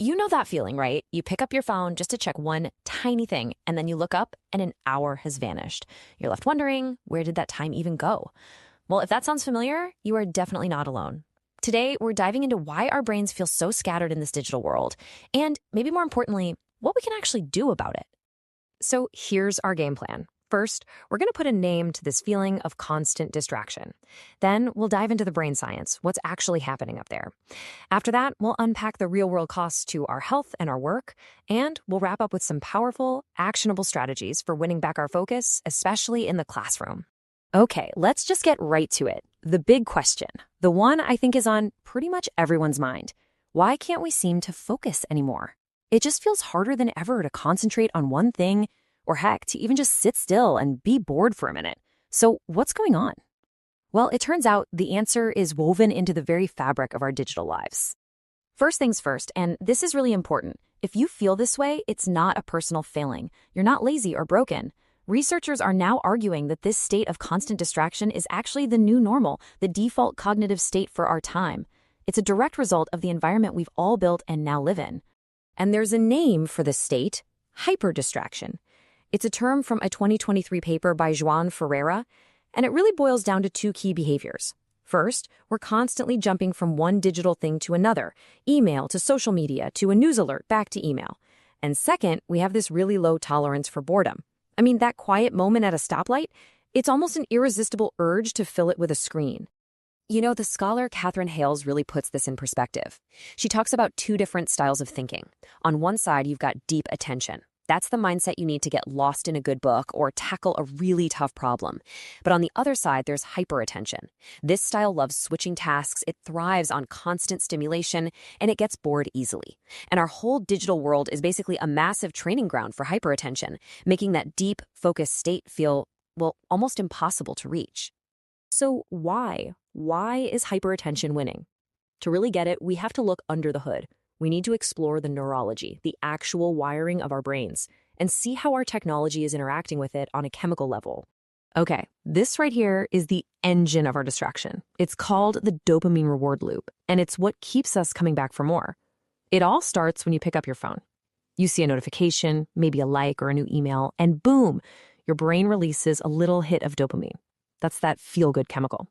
You know that feeling, right? You pick up your phone just to check one tiny thing, and then you look up and an hour has vanished. You're left wondering, where did that time even go? Well, if that sounds familiar, you are definitely not alone. Today, we're diving into why our brains feel so scattered in this digital world, and maybe more importantly, what we can actually do about it. So here's our game plan. First, we're going to put a name to this feeling of constant distraction. Then we'll dive into the brain science, what's actually happening up there. After that, we'll unpack the real-world costs to our health and our work, and we'll wrap up with some powerful, actionable strategies for winning back our focus, especially in the classroom. Okay, let's just get right to it. The big question, the one I think is on pretty much everyone's mind. Why can't we seem to focus anymore? It just feels harder than ever to concentrate on one thing, or heck, to even just sit still and be bored for a minute. So what's going on? Well, it turns out the answer is woven into the very fabric of our digital lives. First things first, and this is really important. If you feel this way, it's not a personal failing. You're not lazy or broken. Researchers are now arguing that this state of constant distraction is actually the new normal, the default cognitive state for our time. It's a direct result of the environment we've all built and now live in. And there's a name for this state: hyperdistraction. It's a term from a 2023 paper by João Ferreira, and it really boils down to two key behaviors. First, we're constantly jumping from one digital thing to another, email to social media to a news alert back to email. And second, we have this really low tolerance for boredom. I mean, that quiet moment at a stoplight, it's almost an irresistible urge to fill it with a screen. You know, the scholar Catherine Hales really puts this in perspective. She talks about two different styles of thinking. On one side, you've got deep attention. That's the mindset you need to get lost in a good book or tackle a really tough problem. But on the other side, there's hyperattention. This style loves switching tasks, it thrives on constant stimulation, and it gets bored easily. And our whole digital world is basically a massive training ground for hyperattention, making that deep, focused state feel, well, almost impossible to reach. So why? Why is hyperattention winning? To really get it, we have to look under the hood. We need to explore the neurology, the actual wiring of our brains, and see how our technology is interacting with it on a chemical level. Okay, this right here is the engine of our distraction. It's called the dopamine reward loop, and it's what keeps us coming back for more. It all starts when you pick up your phone. You see a notification, maybe a like or a new email, and boom, your brain releases a little hit of dopamine. That's that feel-good chemical.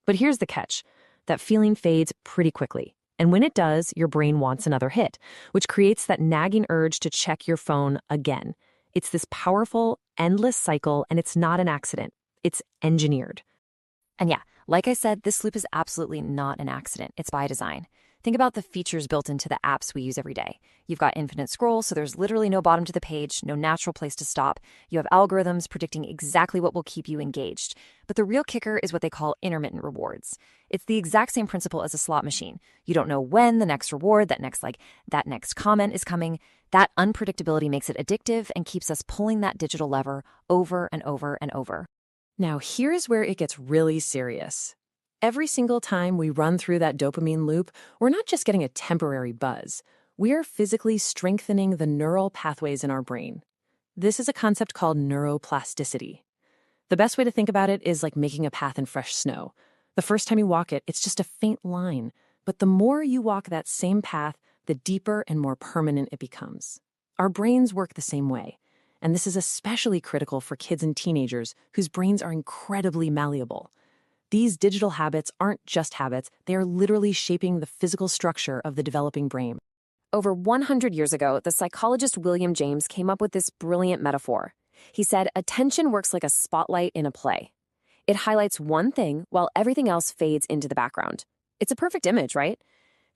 But here's the catch. That feeling fades pretty quickly. And when it does, your brain wants another hit, which creates that nagging urge to check your phone again. It's this powerful, endless cycle, and it's not an accident. It's engineered. And yeah, like I said, this loop is absolutely not an accident. It's by design. Think about the features built into the apps we use every day. You've got infinite scroll, so there's literally no bottom to the page, no natural place to stop. You have algorithms predicting exactly what will keep you engaged. But the real kicker is what they call intermittent rewards. It's the exact same principle as a slot machine. You don't know when the next reward, that next comment is coming. That unpredictability makes it addictive and keeps us pulling that digital lever over and over and over. Now, here's where it gets really serious. Every single time we run through that dopamine loop, we're not just getting a temporary buzz. We're physically strengthening the neural pathways in our brain. This is a concept called neuroplasticity. The best way to think about it is like making a path in fresh snow. The first time you walk it, it's just a faint line. But the more you walk that same path, the deeper and more permanent it becomes. Our brains work the same way. And this is especially critical for kids and teenagers whose brains are incredibly malleable. These digital habits aren't just habits, they are literally shaping the physical structure of the developing brain. Over 100 years ago, the psychologist William James came up with this brilliant metaphor. He said, attention works like a spotlight in a play. It highlights one thing while everything else fades into the background. It's a perfect image, right?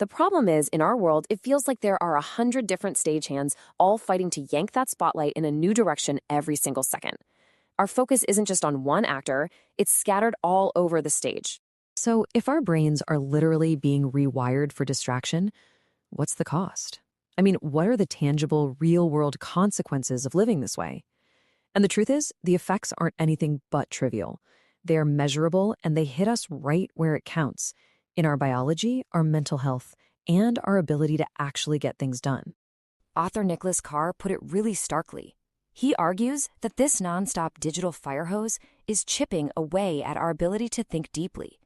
The problem is, in our world, it feels like there are 100 different stagehands all fighting to yank that spotlight in a new direction every single second. Our focus isn't just on one actor, it's scattered all over the stage. So if our brains are literally being rewired for distraction, what's the cost? I mean, what are the tangible, real-world consequences of living this way? And the truth is, the effects aren't anything but trivial. They are measurable, and they hit us right where it counts, in our biology, our mental health, and our ability to actually get things done. Author Nicholas Carr put it really starkly. He argues that this nonstop digital fire hose is chipping away at our ability to think deeply.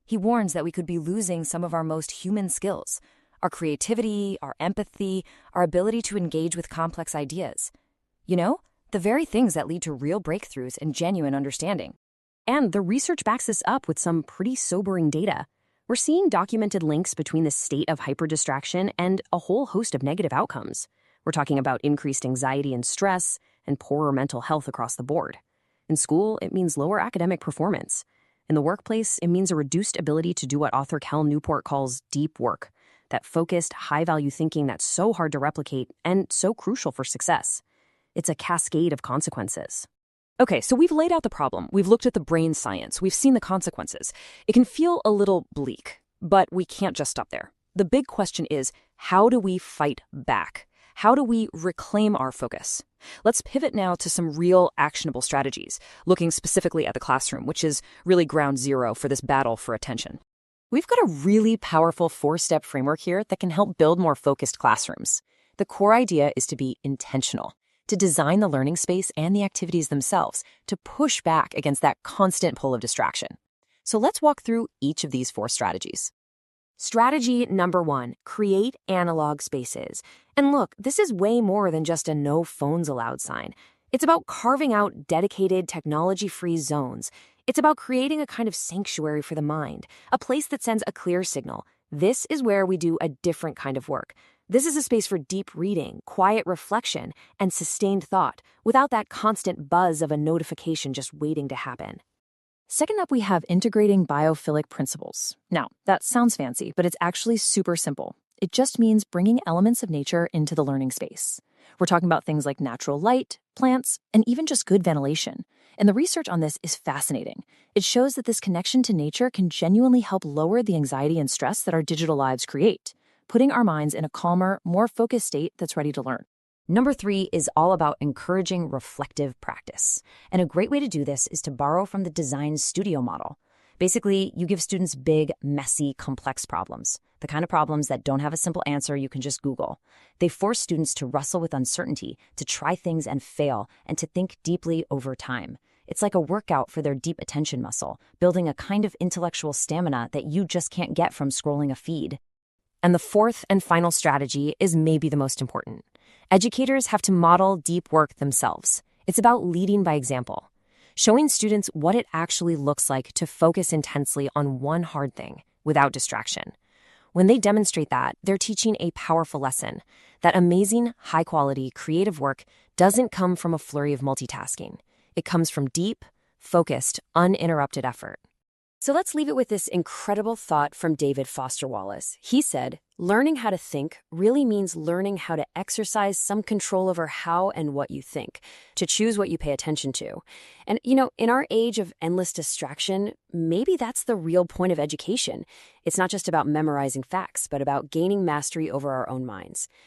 He warns that we could be losing some of our most human skills, our creativity, our empathy, our ability to engage with complex ideas. You know, the very things that lead to real breakthroughs and genuine understanding. And the research backs this up with some pretty sobering data. We're seeing documented links between the state of hyperdistraction and a whole host of negative outcomes. We're talking about increased anxiety and stress and poorer mental health across the board. In school, it means lower academic performance. In the workplace, it means a reduced ability to do what author Cal Newport calls deep work, that focused, high-value thinking that's so hard to replicate and so crucial for success. It's a cascade of consequences. Okay, so we've laid out the problem. We've looked at the brain science. We've seen the consequences. It can feel a little bleak, but we can't just stop there. The big question is, how do we fight back? How do we reclaim our focus? Let's pivot now to some real actionable strategies, looking specifically at the classroom, which is really ground zero for this battle for attention. We've got a really powerful 4-step framework here that can help build more focused classrooms. The core idea is to be intentional, to design the learning space and the activities themselves, to push back against that constant pull of distraction. So let's walk through each of these 4 strategies. Strategy number 1, create analog spaces. And look, this is way more than just a no phones allowed sign. It's about carving out dedicated technology-free zones. It's about creating a kind of sanctuary for the mind, a place that sends a clear signal. This is where we do a different kind of work. This is a space for deep reading, quiet reflection, and sustained thought, without that constant buzz of a notification just waiting to happen. Second up, we have integrating biophilic principles. Now, that sounds fancy, but it's actually super simple. It just means bringing elements of nature into the learning space. We're talking about things like natural light, plants, and even just good ventilation. And the research on this is fascinating. It shows that this connection to nature can genuinely help lower the anxiety and stress that our digital lives create, putting our minds in a calmer, more focused state that's ready to learn. Number 3 is all about encouraging reflective practice. And a great way to do this is to borrow from the design studio model. Basically, you give students big, messy, complex problems, the kind of problems that don't have a simple answer you can just Google. They force students to wrestle with uncertainty, to try things and fail, and to think deeply over time. It's like a workout for their deep attention muscle, building a kind of intellectual stamina that you just can't get from scrolling a feed. And the 4th and final strategy is maybe the most important. Educators have to model deep work themselves. It's about leading by example, showing students what it actually looks like to focus intensely on one hard thing without distraction. When they demonstrate that, they're teaching a powerful lesson, that amazing, high-quality, creative work doesn't come from a flurry of multitasking. It comes from deep, focused, uninterrupted effort. So let's leave it with this incredible thought from David Foster Wallace. He said, learning how to think really means learning how to exercise some control over how and what you think, to choose what you pay attention to. And, in our age of endless distraction, maybe that's the real point of education. It's not just about memorizing facts, but about gaining mastery over our own minds.